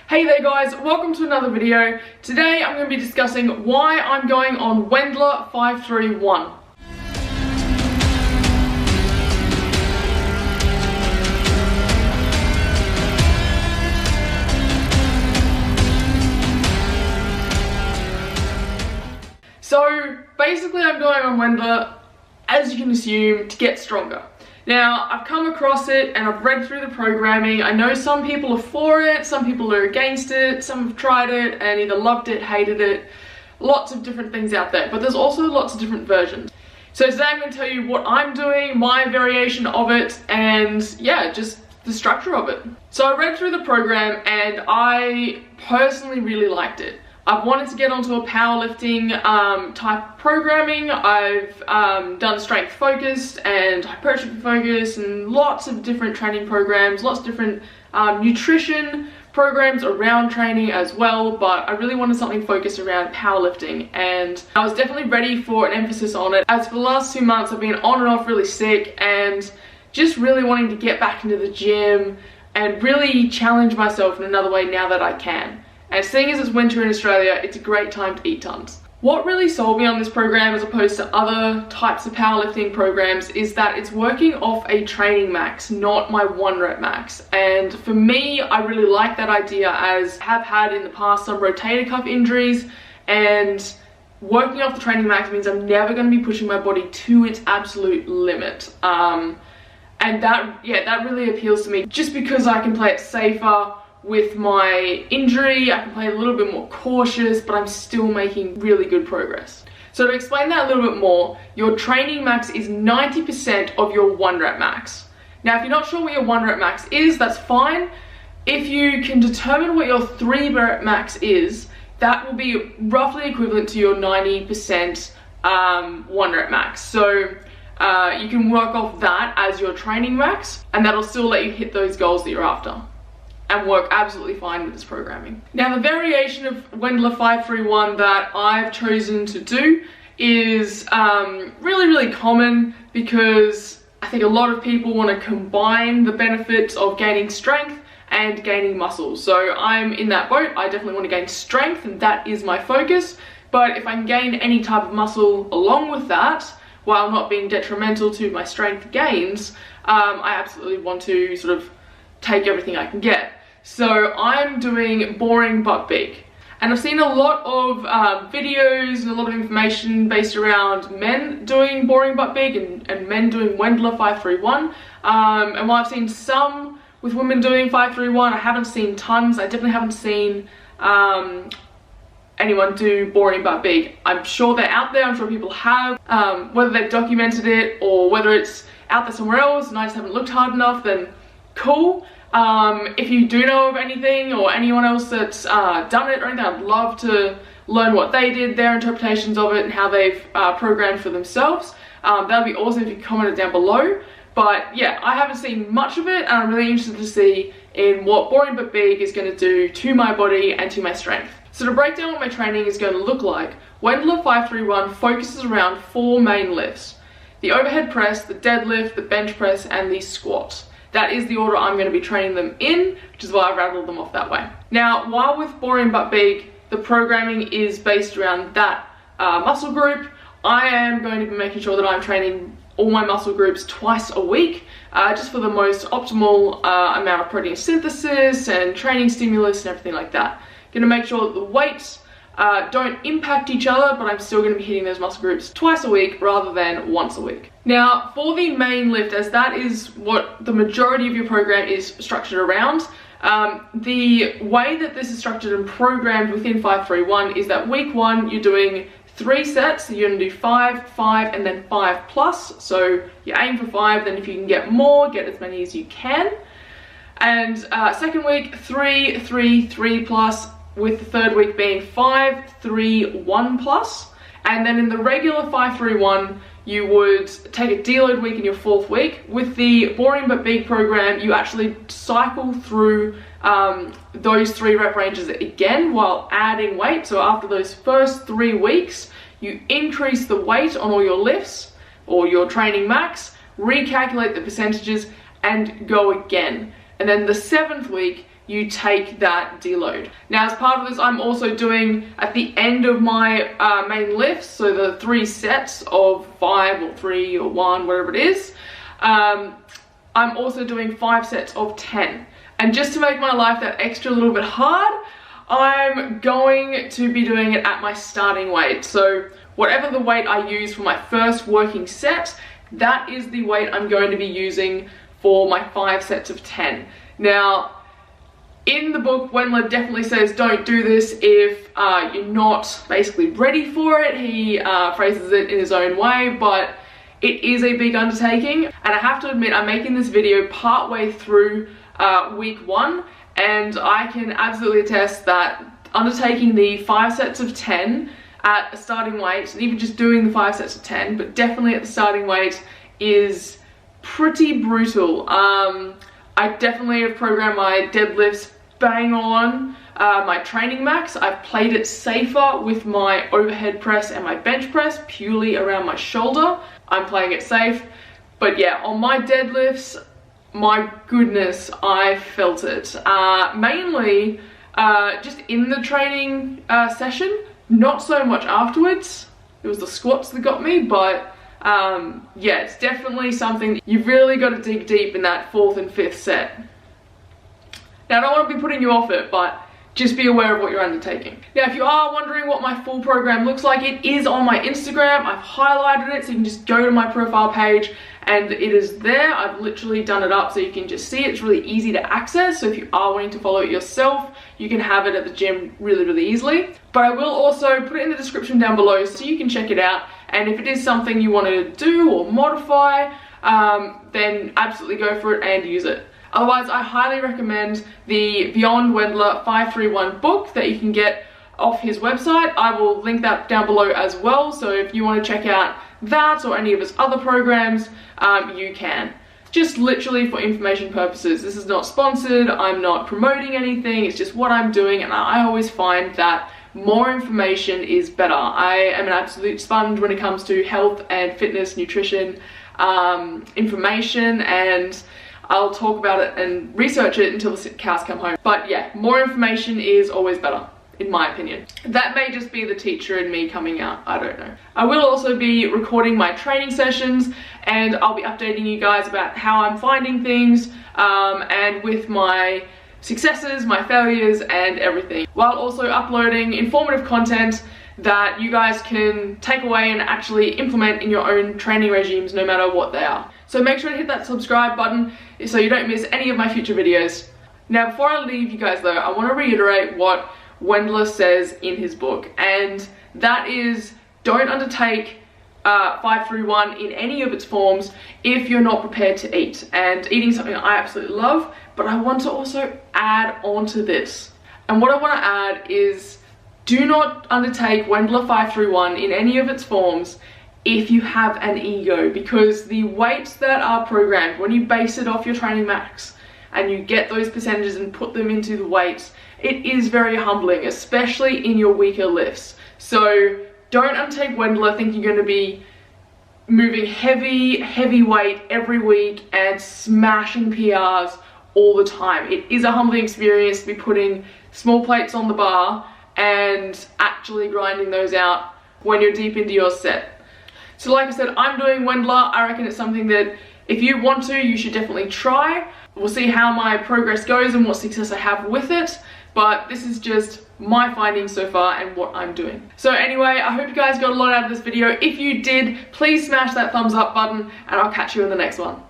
Hey there guys, welcome to another video. Today I'm going to be discussing why I'm going on Wendler 531. So basically I'm going on Wendler, as you can assume, to get stronger. Now, I've come across it and I've read through the programming. I know some people are for it, some people are against it, some have tried it and either loved it, hated it. Lots of different things out there, but there's also lots of different versions. So today I'm going to tell you what I'm doing, my variation of it, and yeah, just the structure of it. So I read through the program and I personally really liked it. I've wanted to get onto a powerlifting type programming. I've done strength focused and hypertrophy focused and lots of different training programs, lots of different nutrition programs around training as well, but I really wanted something focused around powerlifting and I was definitely ready for an emphasis on it. As for the last 2 months I've been on and off really sick and just really wanting to get back into the gym and really challenge myself in another way now that I can. And seeing as it's winter in Australia, it's a great time to eat tons. What really sold me on this program as opposed to other types of powerlifting programs is that it's working off a training max, not my 1 rep max. And for me, I really like that idea as I have had in the past some rotator cuff injuries, and working off the training max means I'm never going to be pushing my body to its absolute limit. And that really appeals to me just because I can play it safer. With my injury, I can play a little bit more cautious, but I'm still making really good progress. So to explain that a little bit more, your training max is 90% of your 1 rep max. Now, if you're not sure what your 1 rep max is, that's fine. If you can determine what your 3 rep max is, that will be roughly equivalent to your 90% 1 rep max. So you can work off that as your training max, and that'll still let you hit those goals that you're after. And work absolutely fine with this programming. Now, the variation of Wendler 531 that I've chosen to do is really common because I think a lot of people want to combine the benefits of gaining strength and gaining muscle. So I'm in that boat. I definitely want to gain strength and that is my focus. But if I can gain any type of muscle along with that, while not being detrimental to my strength gains, I absolutely want to sort of take everything I can get. So I'm doing boring but big. And I've seen a lot of videos and a lot of information based around men doing boring but big and men doing Wendler 531. And while I've seen some with women doing 531, I haven't seen tons. I definitely haven't seen anyone do boring but big. I'm sure they're out there, I'm sure people have. Whether they've documented it or whether it's out there somewhere else and I just haven't looked hard enough, then cool. If you do know of anything or anyone else that's done it or anything, I'd love to learn what they did, their interpretations of it and how they've programmed for themselves. That would be awesome if you commented down below. But yeah, I haven't seen much of it and I'm really interested to see in what boring but big is going to do to my body and to my strength. So to break down what my training is going to look like, Wendler 531 focuses around 4 main lifts: the overhead press, the deadlift, the bench press and the squat. That is the order I'm going to be training them in, which is why I rattled them off that way. Now, while with boring but big, the programming is based around that muscle group, I am going to be making sure that I'm training all my muscle groups twice a week, just for the most optimal amount of protein synthesis and training stimulus and everything like that. Going to make sure that the weights don't impact each other, but I'm still going to be hitting those muscle groups twice a week rather than once a week. Now, for the main lift, as that is what the majority of your program is structured around, the way that this is structured and programmed within 531 is that week 1 you're doing 3 sets, so you're going to do 5, 5 and then 5 plus. So you aim for 5, then if you can get more, get as many as you can. And second week, 3, 3, 3 plus, with the third week being 5, 3, 1 plus. And then in the regular 531, you would take a deload week in your 4th week. With the boring but big program, you actually cycle through those 3 rep ranges again while adding weight. So after those first 3 weeks, you increase the weight on all your lifts or your training max, recalculate the percentages and go again. And then the 7th week, you take that deload. Now, as part of this, I'm also doing at the end of my main lifts, so the 3 sets of 5 or 3 or 1, whatever it is, I'm also doing 5 sets of 10. And just to make my life that extra little bit hard, I'm going to be doing it at my starting weight. So whatever the weight I use for my first working set, that is the weight I'm going to be using for my 5 sets of 10. Now, in the book, Wendler definitely says don't do this if you're not basically ready for it. He phrases it in his own way, but it is a big undertaking. And I have to admit, I'm making this video partway through week 1, and I can absolutely attest that undertaking the 5 sets of 10 at a starting weight, and even just doing the 5 sets of 10, but definitely at the starting weight, is pretty brutal. I definitely have programmed my deadlifts bang on my training max. I've played it safer with my overhead press and my bench press, purely around my shoulder. I'm playing it safe. But yeah, on my deadlifts, my goodness, I felt it. Mainly just in the training session, not so much afterwards. It was the squats that got me, but yeah, it's definitely something that you've really got to dig deep in that 4th and 5th set. Now, I don't want to be putting you off it, but just be aware of what you're undertaking. Now, if you are wondering what my full program looks like, it is on my Instagram. I've highlighted it, so you can just go to my profile page and it is there. I've literally done it up so you can just see it. It's really easy to access, so if you are wanting to follow it yourself, you can have it at the gym really easily. But I will also put it in the description down below so you can check it out, and if it is something you want to do or modify, then absolutely go for it and use it. Otherwise, I highly recommend the Beyond Wendler 531 book that you can get off his website. I will link that down below as well, so if you want to check out that or any of his other programs, you can. Just literally for information purposes. This is not sponsored, I'm not promoting anything, it's just what I'm doing, and I always find that more information is better. I am an absolute sponge when it comes to health and fitness, nutrition, information, and I'll talk about it and research it until the cows come home. But yeah, more information is always better, in my opinion. That may just be the teacher in me coming out, I don't know. I will also be recording my training sessions, and I'll be updating you guys about how I'm finding things, and with my successes, my failures, and everything, while also uploading informative content that you guys can take away and actually implement in your own training regimes, no matter what they are. So make sure to hit that subscribe button so you don't miss any of my future videos. Now, before I leave you guys though, I want to reiterate what Wendler says in his book, and that is don't undertake 531 in any of its forms if you're not prepared to eat. And eating is something I absolutely love, but I want to also add on to this. And what I want to add is do not undertake Wendler 531 in any of its forms if you have an ego, because the weights that are programmed, when you base it off your training max and you get those percentages and put them into the weights, it is very humbling, especially in your weaker lifts. So don't undertake Wendler thinking you're going to be moving heavy weight every week and smashing PRs all the time. It is a humbling experience to be putting small plates on the bar and actually grinding those out when you're deep into your set. So like I said, I'm doing Wendler. I reckon it's something that if you want to, you should definitely try. We'll see how my progress goes and what success I have with it, but this is just my findings so far and what I'm doing. So anyway, I hope you guys got a lot out of this video. If you did, please smash that thumbs up button, and I'll catch you in the next one.